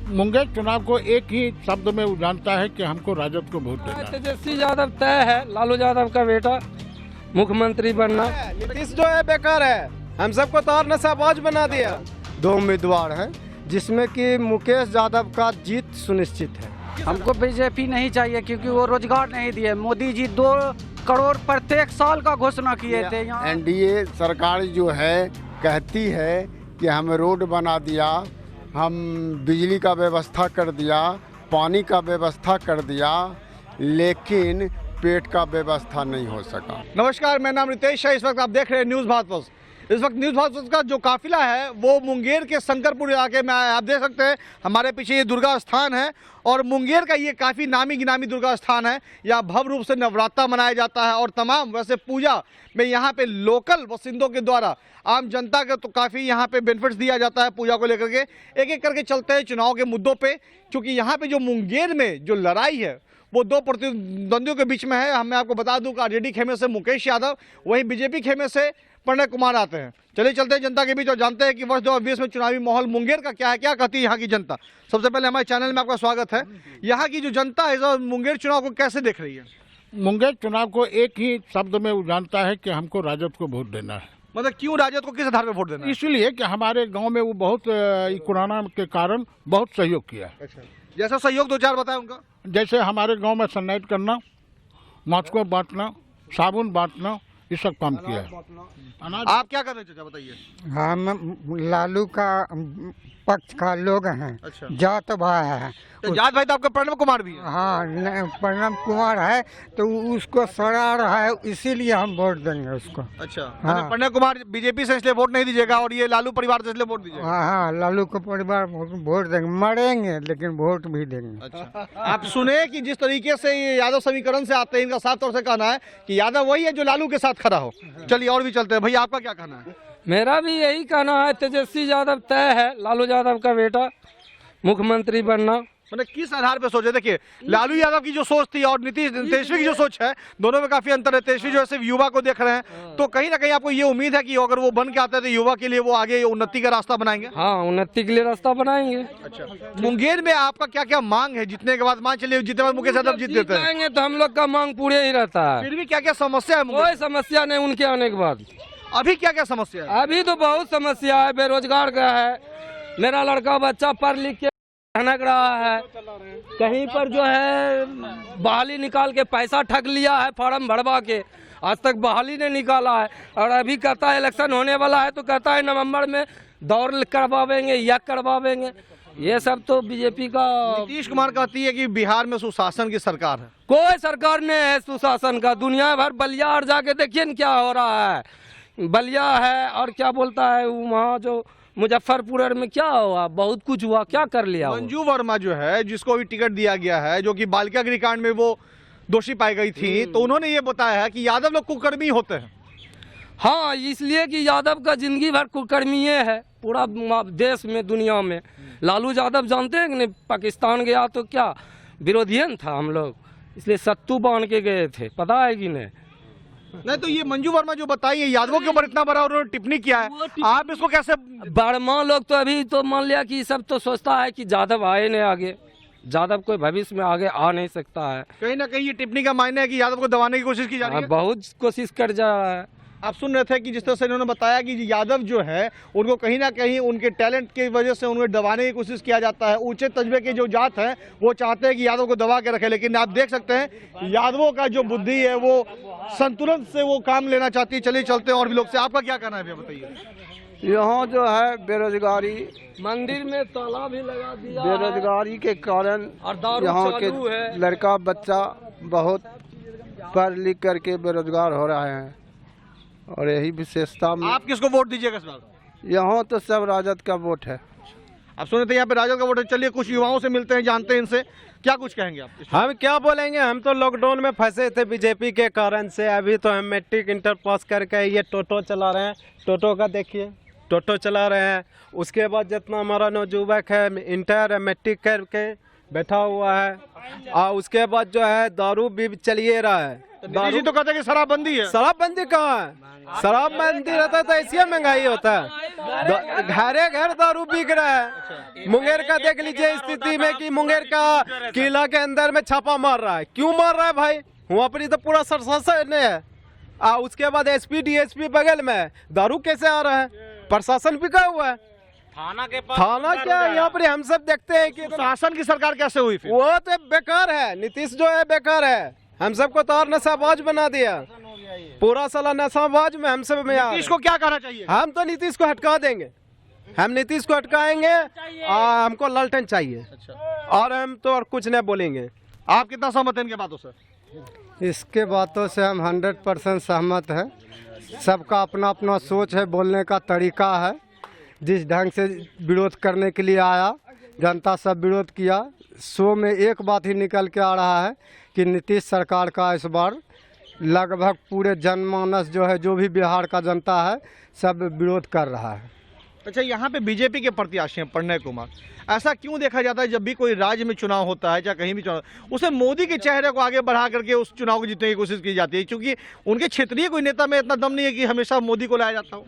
मुंगेर चुनाव को एक ही शब्द में जानता है कि हमको राजद को वोट देना है। तेजस्वी यादव तय है, लालू यादव का बेटा मुख्यमंत्री बनना। नीतीश जो है बेकार है, हम सबको तो और नशाबाज बना दिया। दो उम्मीदवार हैं जिसमें कि मुकेश यादव का जीत सुनिश्चित है। हमको बीजेपी नहीं चाहिए क्योंकि वो रोजगार नहीं दिए। मोदी जी 2 करोड़ प्रत्येक साल का घोषणा किए थे। एनडीए सरकार जो है कहती है कि हमें रोड बना दिया, हम बिजली का व्यवस्था कर दिया, पानी का व्यवस्था कर दिया, लेकिन पेट का व्यवस्था नहीं हो सका। नमस्कार, मेरा नाम रितेश है। इस वक्त आप देख रहे हैं न्यूज़ भारत पोस्ट। इस वक्त न्यूज़ भारत पोस्ट का जो काफिला है वो मुंगेर के शंकरपुर इलाके में आया है। आप देख सकते हैं हमारे पीछे ये दुर्गा स्थान है और मुंगेर का ये काफ़ी नामी गिनामी दुर्गा स्थान है। यहाँ भव्य रूप से नवरात्रा मनाया जाता है और तमाम वैसे पूजा में यहाँ पे लोकल बासिंदों के द्वारा आम जनता को तो काफ़ी यहाँ पे बेनिफिट्स दिया जाता है पूजा को लेकर के। एक एक करके चलते हैं चुनाव के मुद्दों पे, क्योंकि यहाँ पे जो मुंगेर में जो लड़ाई है वो 2 प्रतिद्वंदियों के बीच में है। मैं आपको बता दूं कि आरजेडी खेमे से मुकेश यादव, वहीं बीजेपी खेमे से प्रणय कुमार आते हैं। चलिए चलते हैं जनता के बीच और जानते हैं कि वर्ष 2020 में चुनावी माहौल मुंगेर का क्या है, क्या कहती है यहाँ की जनता। सबसे पहले हमारे चैनल में आपका स्वागत है। यहाँ की जो जनता है इस मुंगेर चुनाव को कैसे देख रही है? मुंगेर चुनाव को एक ही शब्द में जानता है कि हमको राजद को वोट देना है। मतलब क्यों राजद को किस आधार पर वोट देना है? इसलिए कि हमारे गांव में वो बहुत कोरोना के कारण बहुत सहयोग किया है। अच्छा, जैसा सहयोग 2-4 बताए उनका। जैसे हमारे गांव में सैनिटाइज करना, मास्को बांटना, साबुन बांटना, ये सब काम किया है। आप क्या कर रहे हैं चाचा, बताइए। हम लालू का पक्ष का लोग हैं। अच्छा, जात भाई है। तो जाट भाई तो आपका प्रणव कुमार भी है। हाँ, प्रणब कुमार है तो उसको सड़ा रहा है, इसीलिए हम वोट देंगे उसको। अच्छा, हाँ। प्रणव कुमार बीजेपी से इसलिए वोट नहीं दीजिएगा और ये लालू परिवार से इसलिए वोट दीजिएगा। हाँ, लालू को परिवार वोट देंगे, मरेंगे लेकिन वोट भी देंगे। अच्छा, आप सुने कि जिस तरीके से ये यादव समीकरण से आते हैं, इनका साफ तौर से कहना है कि यादव वही है जो लालू के साथ खड़ा हो। चलिए और भी चलते हैं। भैया आपका क्या कहना है? मेरा भी यही कहना है, तेजस्वी यादव तय है, लालू यादव का बेटा मुख्यमंत्री बनना। मतलब किस आधार पे सोचे? देखिए, लालू यादव की जो सोच थी और तेजस्वी की जो सोच है, दोनों में काफी अंतर है। तेजस्वी जो है सिर्फ युवा को देख रहे हैं, तो कहीं ना कहीं आपको ये उम्मीद है कि अगर वो बन के आते हैं तो युवा के लिए वो आगे उन्नति का रास्ता बनाएंगे। हाँ, उन्नति के लिए रास्ता बनाएंगे। अच्छा, मुंगेर में आपका क्या क्या मांग है? जितने के बाद मान चलिए जितने बाद मुकेश यादव जीत देते हैं तो हम लोग का मांग पूरे ही रहता है। फिर भी क्या क्या समस्या है? कोई समस्या नहीं उनके आने के बाद। अभी क्या क्या समस्या है? अभी तो बहुत समस्या है, बेरोजगार का है। मेरा लड़का बच्चा पढ़ लिख के भनक रहा है, कहीं पर जो है बहाली निकाल के पैसा ठग लिया है फॉर्म भरवा के, आज तक बहाली नहीं निकाला है। और अभी कहता है इलेक्शन होने वाला है तो कहता है नवंबर में दौड़ करवावेंगे या करवावेंगे। ये सब तो बीजेपी का। नीतीश कुमार कहती है कि बिहार में सुशासन की सरकार है। कोई सरकार नहीं है सुशासन का। दुनिया भर बलिया और जाके देखिए न क्या हो रहा है। बलिया है और क्या बोलता है वहाँ जो मुजफ्फरपुर में क्या हुआ, बहुत कुछ हुआ, क्या कर लिया। मंजू वर्मा जो है जिसको भी टिकट दिया गया है, जो कि बालिका गृह कांड में वो दोषी पाई गई थी, तो उन्होंने ये बताया है कि यादव लोग कुकर्मी होते हैं। हाँ, इसलिए कि यादव का जिंदगी भर कुकर्मी है पूरा देश में दुनिया में। लालू यादव जानते हैं कि नहीं, पाकिस्तान गया तो क्या विरोधियन था हम लोग, इसलिए सत्तू बांध के गए थे, पता है कि नहीं। नहीं तो ये मंजू वर्मा जो बताई है यादवों के ऊपर इतना बड़ा उन्होंने टिप्पणी किया है, आप इसको कैसे? वर्मा लोग तो अभी तो मान लिया कि सब तो सोचता है कि यादव आए नहीं आगे, यादव कोई भविष्य में आगे आ नहीं सकता है। कहीं ना कहीं ये टिप्पणी का मायने है कि यादव को दबाने की कोशिश की जा रही है। बहुत कोशिश कर जा रहा है। आप सुन रहे थे कि जिस तरह से इन्होंने बताया कि यादव जो है उनको कहीं ना कहीं उनके टैलेंट की वजह से उन्हें दबाने की कोशिश किया जाता है। ऊंचे तजबे के जो जात हैं वो चाहते हैं कि यादव को दबा के रखे, लेकिन आप देख सकते हैं यादवों का जो बुद्धि है वो संतुलन से वो काम लेना चाहती है। चलिए चलते हैं और भी लोग से। आपका क्या कहना है भैया, बताइए। यहाँ जो है बेरोजगारी, मंदिर में ताला भी लगा दिया, बेरोजगारी के कारण और दारू यहाँ चालू के है। लड़का बच्चा बहुत पढ़ लिख करके बेरोजगार हो रहा है और यही विशेषता में आप किसको वोट दीजिएगा इस बार? यहाँ तो सब राजद का वोट है। आप सुने थे यहाँ पे राजद का वोट है। चलिए कुछ युवाओं से मिलते हैं, जानते हैं इनसे, क्या कुछ कहेंगे आप? हम क्या बोलेंगे, हम तो लॉकडाउन में फंसे थे बीजेपी के कारण से। अभी तो हम मैट्रिक इंटर पास करके ये टोटो चला रहे हैं। टोटो का देखिए, टोटो चला रहे हैं। उसके बाद जितना हमारा नौजुवक है इंटर मैट्रिक करके बैठा हुआ है, और उसके बाद जो है दारू भी चलिए रहा है। दारू तो कहते हैं कि शराबबंदी है। शराबबंदी कहाँ है? शराबबंदी रहता है तो ऐसी महंगाई होता है। घरे घर दारू बिक रहा है। मुंगेर का देख लीजिए स्थिति में कि मुंगेर का किला के अंदर में छापा मार रहा है। क्यों मार रहा है भाई? वहाँ पर तो पूरा प्रशासन है। उसके बाद एसपी डीएसपी बगल में, दारू कैसे आ रहा है? प्रशासन बिका हुआ है। थाना क्या यहाँ पर हम सब देखते हैं कि शासन की सरकार कैसे हुई फिर? वो तो बेकार है। नीतीश जो है बेकार है। हम सबको तो और नशाबाज बना दिया, पूरा साला नशाबाज में हम सब में। नीतीश को क्या करना चाहिए? हम तो नीतीश को हटका देंगे, हम नीतीश को हटकाएंगे। हमको लालटेन चाहिए। और हम तो और कुछ नहीं बोलेंगे। आप कितना सहमत हैं इनके बातों से? इसके बातों से हम 100% सहमत हैं। सबका अपना अपना सोच है, बोलने का तरीका है। जिस ढंग से विरोध करने के लिए आया, जनता सब विरोध किया। शो में एक बात ही निकल के आ रहा है कि नीतीश सरकार का इस बार लगभग पूरे जनमानस जो है, जो भी बिहार का जनता है, सब विरोध कर रहा है। अच्छा, यहाँ पे बीजेपी के प्रत्याशी हैं प्रणय कुमार। ऐसा क्यों देखा जाता है जब भी कोई राज्य में चुनाव होता है, चाहे कहीं भी चुनाव, उसे मोदी के चेहरे को आगे बढ़ा करके उस चुनाव को जीतने की कोशिश की जाती है, क्योंकि उनके क्षेत्रीय कोई नेता में इतना दम नहीं है कि हमेशा मोदी को लाया जाता हो।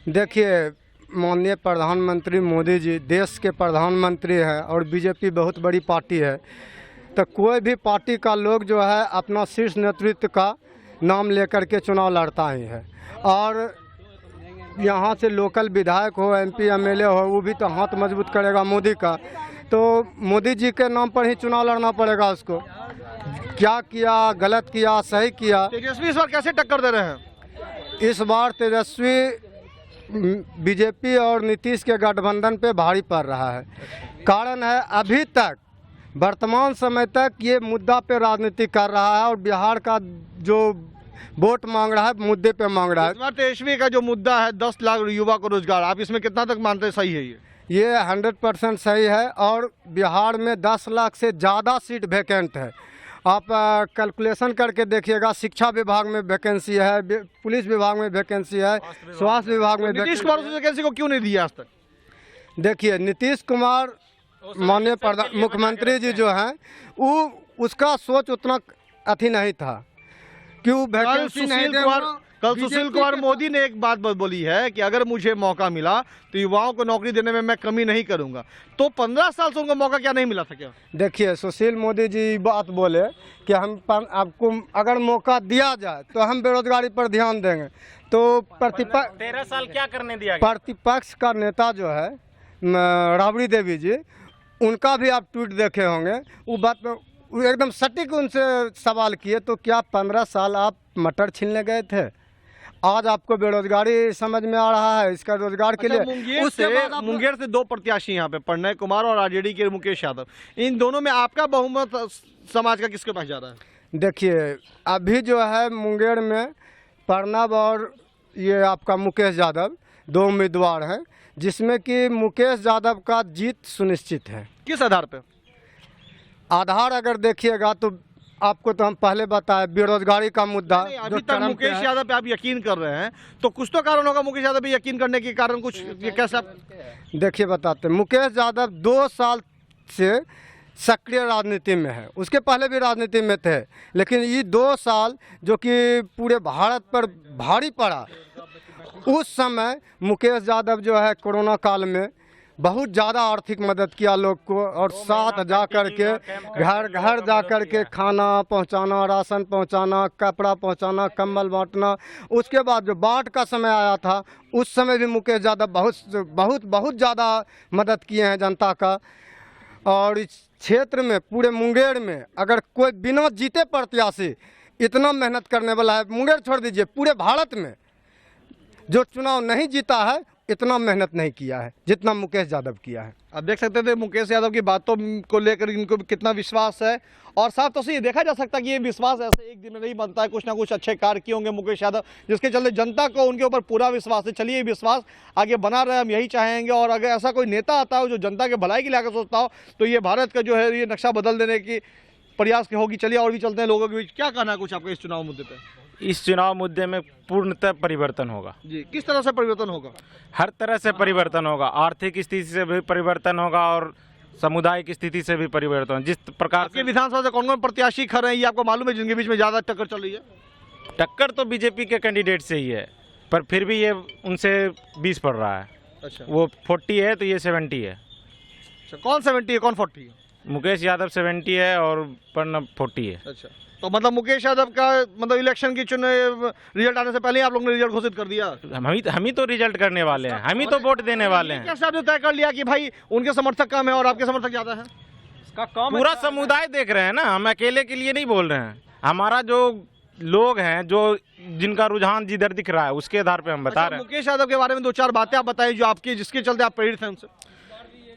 देखिए, माननीय प्रधानमंत्री मोदी जी देश के प्रधानमंत्री हैं और बीजेपी बहुत बड़ी पार्टी है। तो कोई भी पार्टी का लोग जो है अपना शीर्ष नेतृत्व का नाम लेकर के चुनाव लड़ता ही है। और यहाँ से लोकल विधायक हो, एमपी एमएलए हो, वो भी तो हाथ मजबूत करेगा मोदी का। तो मोदी जी के नाम पर ही चुनाव लड़ना पड़ेगा उसको। क्या किया, गलत किया, सही किया। तेजस्वी इस बार कैसे टक्कर दे रहे हैं? इस बार तेजस्वी बीजेपी और नीतीश के गठबंधन पे भारी पड़ रहा है। कारण है अभी तक वर्तमान समय तक ये मुद्दा पे राजनीति कर रहा है और बिहार का जो वोट मांग रहा है मुद्दे पे मांग रहा है। इस बार तेजस्वी का जो मुद्दा है 10 लाख युवा को रोजगार, आप इसमें कितना तक मानते हैं सही है? ये 100% सही है। और बिहार में 10 लाख से ज़्यादा सीट वैकेंट है। आप कैलकुलेशन करके देखिएगा, शिक्षा विभाग में वैकेंसी है, पुलिस विभाग में वैकेंसी है, स्वास्थ्य विभाग में। नीतीश कुमार उस वैकेंसी को क्यों नहीं दिया आज तक? देखिए, नीतीश कुमार माननीय मुख्यमंत्री जी जो हैं, वो उसका सोच उतना अथी नहीं था कि वो वैकेंसी नहीं देगा। कल सुशील कुमार मोदी ने एक बात बोली है कि अगर मुझे मौका मिला तो युवाओं को नौकरी देने में मैं कमी नहीं करूंगा। तो 15 साल से उनको मौका क्या नहीं मिला था क्या? देखिए, सुशील मोदी जी बात बोले कि हम आपको अगर मौका दिया जाए तो हम बेरोजगारी पर ध्यान देंगे। तो 13 साल क्या करने दिया? प्रतिपक्ष का नेता जो है राबड़ी देवी जी, उनका भी आप ट्वीट देखे होंगे। वो बात वो एकदम सटीक उनसे सवाल किए, तो क्या 15 साल आप मटर छीनने गए थे? आज आपको बेरोजगारी समझ में आ रहा है? इसका रोजगार के लिए मुंगेर से 2 प्रत्याशी यहाँ पे, प्रणय कुमार और आरजेडी के मुकेश यादव, इन दोनों में आपका बहुमत समाज का किसके पास जा रहा है? देखिए, अभी जो है मुंगेर में प्रणव और ये आपका मुकेश यादव 2 उम्मीदवार हैं, जिसमें कि मुकेश यादव का जीत सुनिश्चित है। किस आधार पे? आधार अगर देखिएगा तो आपको तो हम पहले बताए, बेरोजगारी का मुद्दा। अभी तक मुकेश यादव पे आप यकीन कर रहे हैं, तो कुछ तो कारण होगा मुकेश यादव पे यकीन करने के कारण। कुछ ये कैसा? देखिए, बताते हैं। मुकेश यादव 2 साल से सक्रिय राजनीति में है, उसके पहले भी राजनीति में थे, लेकिन ये 2 साल जो कि पूरे भारत पर भारी पड़ा। उस समय मुकेश यादव जो है कोरोना काल में बहुत ज़्यादा आर्थिक मदद किया लोग को, और साथ जा कर के घर घर जा कर के खाना पहुंचाना, राशन पहुंचाना, कपड़ा पहुंचाना, कंबल बांटना। उसके बाद जो बाढ़ का समय आया था, उस समय भी मुकेश यादव बहुत ज़्यादा मदद किए हैं जनता का। और इस क्षेत्र में, पूरे मुंगेर में, अगर कोई बिना जीते प्रत्याशी इतना मेहनत करने वाला है, मुंगेर छोड़ दीजिए, पूरे भारत में जो चुनाव नहीं जीता है, इतना मेहनत नहीं किया है जितना मुकेश यादव किया है। आप देख सकते थे मुकेश यादव की बातों को लेकर इनको कितना विश्वास है। और साफ तौर से ये देखा जा सकता है कि ये विश्वास ऐसे एक दिन में नहीं बनता है। कुछ ना कुछ अच्छे कार्य किए होंगे मुकेश यादव, जिसके चलते जनता को उनके ऊपर पूरा विश्वास है। चलिए, ये विश्वास आगे बना रहे, हम यही चाहेंगे। और अगर ऐसा कोई नेता आता हो जो जनता के भलाई के लिए आकर सोचता हो, तो ये भारत का जो है ये नक्शा बदल देने की प्रयास की होगी। चलिए और भी चलते हैं लोगों के बीच। क्या कहना है कुछ आपका इस चुनाव मुद्दे पे? इस चुनाव मुद्दे में पूर्णतः परिवर्तन होगा जी। किस तरह से परिवर्तन होगा? हर तरह से परिवर्तन होगा। आर्थिक स्थिति से भी परिवर्तन होगा और सामुदायिक स्थिति से भी परिवर्तन। जिस प्रकार के विधानसभा से कौन कौन प्रत्याशी खड़े हैं, ये आपको मालूम है, जिनके बीच में ज्यादा टक्कर चल रही है? टक्कर तो बीजेपी के कैंडिडेट से ही है। पर फिर भी ये उनसे 20 पड़ रहा है। अच्छा वो 40 है तो ये 70 है। अच्छा, कौन 70 है कौन 40 है? मुकेश यादव 70 है और प्रणब 40 है। अच्छा, तो मतलब मुकेश यादव का मतलब इलेक्शन की रिजल्ट आने से पहले ही आप लोगों ने रिजल्ट घोषित कर दिया? हम ही तो रिजल्ट करने वाले हैं, हम ही तो वोट देने वाले हैं। कैसे आपने तय कर लिया कि भाई उनके समर्थक कम है और आपके समर्थक ज्यादा है? पूरा समुदाय देख रहे हैं ना, हम अकेले के लिए नहीं बोल रहे हैं। हमारा जो लोग हैं, जो जिनका रुझान जिधर दिख रहा है उसके आधार पे हम बता रहे हैं। मुकेश यादव के बारे में 2-4 बातें आप बताइए जो आपकी जिसके चलते आप प्रेरित हैं उनसे।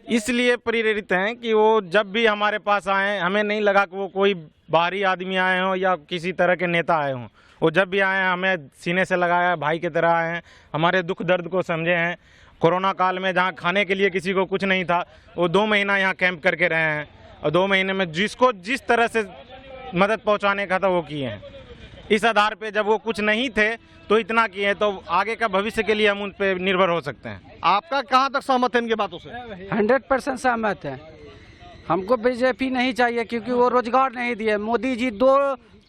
इसलिए प्रेरित हैं कि वो जब भी हमारे पास आए, हमें नहीं लगा कि वो कोई बाहरी आदमी आए हों या किसी तरह के नेता आए हों। वो जब भी आए हैं हमें सीने से लगाया, भाई की तरह आए हैं, हमारे दुख दर्द को समझे हैं। कोरोना काल में जहाँ खाने के लिए किसी को कुछ नहीं था, वो 2 महीना यहाँ कैंप करके रहे हैं और 2 महीने में जिसको जिस तरह से मदद पहुँचाने का था वो किए हैं। इस आधार पे जब वो कुछ नहीं थे तो इतना किए, तो आगे का भविष्य के लिए हम उन पर निर्भर हो सकते हैं। आपका कहाँ तक सहमत है इनके बातों से? 100% सहमत है। हमको बीजेपी नहीं चाहिए क्योंकि वो रोजगार नहीं दिए। मोदी जी 2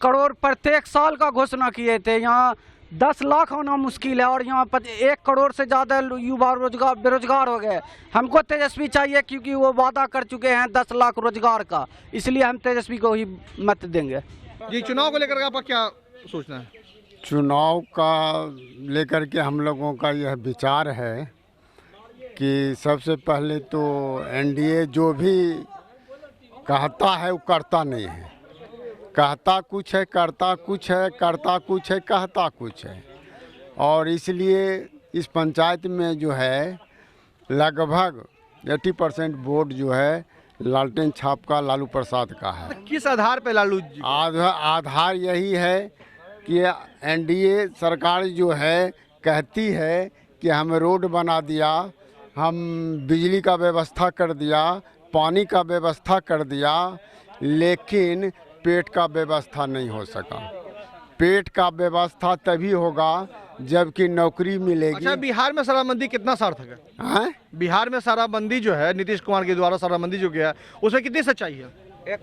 करोड़ प्रत्येक साल का घोषणा किए थे। यहाँ 10 लाख होना मुश्किल है और यहाँ 1 करोड़ से ज़्यादा युवा बेरोजगार हो गए। हमको तेजस्वी चाहिए क्योंकि वो वादा कर चुके हैं 10 लाख रोजगार का, इसलिए हम तेजस्वी को ही मत देंगे। जी, चुनाव को लेकर आपका क्या सोचना है? चुनाव का लेकर के हम लोगों का यह विचार है कि सबसे पहले तो एनडीए जो भी कहता है वो करता नहीं है। कहता कुछ है, करता कुछ है, करता कुछ है, कहता कुछ है। और इसलिए इस पंचायत में जो है लगभग 80% वोट जो है लालटेन छाप का लालू प्रसाद का है। किस आधार पे लालू जी? आधार यही है कि एनडीए सरकार जो है कहती है कि हमें रोड बना दिया, हम बिजली का व्यवस्था कर दिया, पानी का व्यवस्था कर दिया, लेकिन पेट का व्यवस्था नहीं हो सका। पेट का व्यवस्था तभी होगा जबकि नौकरी मिलेगी। अच्छा, बिहार में शराबबंदी कितना सार्थक है? बिहार में शराबबंदी जो है नीतीश कुमार के द्वारा शराबबंदी जो किया है उसमें कितनी सच्चाई है?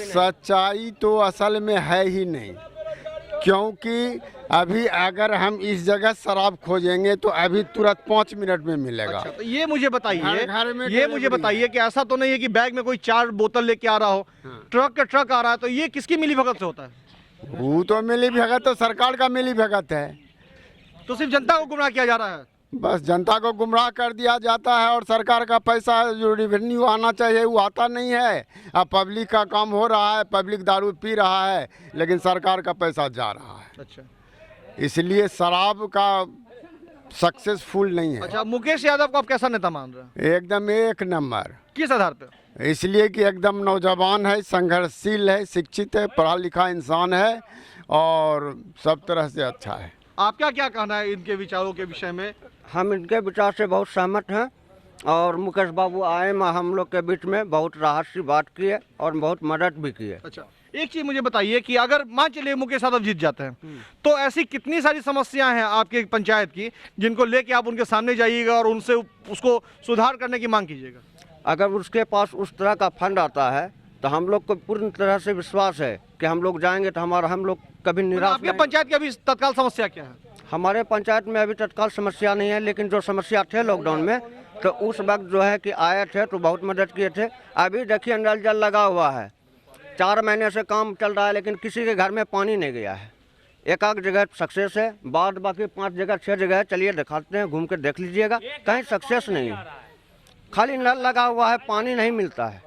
सच्चाई तो असल में है ही नहीं, क्योंकि अभी अगर हम इस जगह शराब खोजेंगे तो अभी तुरंत 5 मिनट में मिलेगा। अच्छा, तो ये मुझे बताइए, घर में ये मुझे बताइए कि ऐसा तो नहीं है कि बैग में कोई 4 बोतल लेके आ रहा हो, ट्रक के ट्रक आ रहा है, तो ये किसकी मिलीभगत से होता है? वो तो मिलीभगत तो सरकार का मिलीभगत है। तो सिर्फ जनता को गुमराह किया जा रहा है? बस जनता को गुमराह कर दिया जाता है और सरकार का पैसा जो रेवेन्यू आना चाहिए वो आता नहीं है। अब पब्लिक का काम हो रहा है, पब्लिक दारू पी रहा है, लेकिन सरकार का पैसा जा रहा है। अच्छा, इसलिए शराब का सक्सेसफुल नहीं है। अच्छा, मुकेश यादव को आप कैसा नेता मान रहे हैं? एकदम 1 नंबर। किस आधार पे? इसलिए कि एकदम नौजवान है, संघर्षशील है, शिक्षित है, पढ़ा लिखा इंसान है और सब तरह से अच्छा है। आपका क्या कहना है इनके विचारों के विषय में? हम इनके विचार से बहुत सहमत हैं और मुकेश बाबू आए हम लोग के बीच में बहुत राहत सी बात की है और बहुत मदद भी की है। अच्छा, एक चीज मुझे बताइए कि अगर मान चलिए मुकेश यादव जीत जाते हैं तो ऐसी कितनी सारी समस्याएं हैं आपके पंचायत की जिनको लेके आप उनके सामने जाइएगा और उनसे उसको सुधार करने की मांग कीजिएगा? अगर उसके पास उस तरह का फंड आता है तो हम लोग को पूर्ण तरह से विश्वास है कि हम लोग जाएंगे तो हम लोग कभी निराश आपके पंचायत की अभी तत्काल समस्या क्या है? हमारे पंचायत में अभी तत्काल समस्या नहीं है, लेकिन जो समस्या थे लॉकडाउन में तो उस वक्त जो है कि आए थे तो बहुत मदद किए थे। अभी देखिए नल जल लगा हुआ है, 4 महीने से काम चल रहा है, लेकिन किसी के घर में पानी नहीं गया है। एक जगह सक्सेस है, बाद बाकी 5 जगह 6 जगह है। चलिए दिखाते हैं, घूम कर देख लीजिएगा, कहीं सक्सेस नहीं है, खाली नल लगा हुआ है, पानी नहीं मिलता है।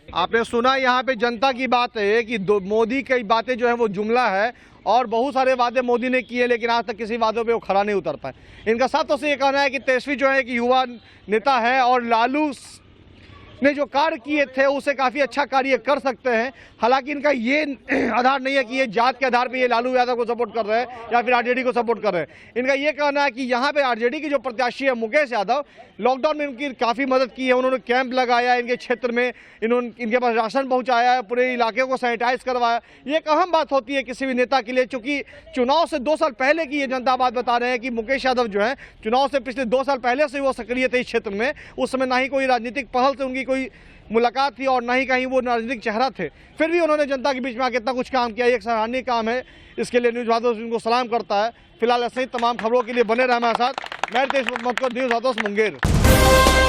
आपने सुना यहाँ पे जनता की बात है कि मोदी की बातें जो है वो जुमला है और बहुत सारे वादे मोदी ने किए लेकिन आज तक किसी वादों पे वो खड़ा नहीं उतर पाए। इनका साफ से ये कहना है कि तेजस्वी जो है कि युवा नेता है और लालू ने जो कार्य किए थे उसे काफ़ी अच्छा कार्य कर सकते हैं। हालांकि इनका ये आधार नहीं है कि ये जात के आधार पे ये लालू यादव को सपोर्ट कर रहे हैं या फिर आरजेडी को सपोर्ट कर रहे हैं। इनका ये कहना है कि यहाँ पे आरजेडी की जो प्रत्याशी है मुकेश यादव, लॉकडाउन में इनकी काफ़ी मदद की है, उन्होंने कैंप लगाया इनके क्षेत्र में, इनके पास राशन पहुँचाया है, पूरे इलाके को सैनिटाइज करवाया। ये एक अहम बात होती है किसी भी नेता के लिए, चूँकि चुनाव से 2 साल पहले की ये जनता बात बता रहे हैं कि मुकेश यादव जो है चुनाव से पिछले 2 साल पहले से वो सक्रिय थे इस क्षेत्र में। उस समय ना ही कोई राजनीतिक पहल से उनकी कोई मुलाकात थी और ना ही कहीं वो राजनीतिक चेहरा थे, फिर भी उन्होंने जनता के बीच में आके इतना कुछ काम किया। एक सराहनीय काम है, इसके लिए न्यूज़ भारत उनको सलाम करता है। फिलहाल ऐसे ही तमाम खबरों के लिए बने रहे हमारे साथ। मैं रितेश मुंगेर।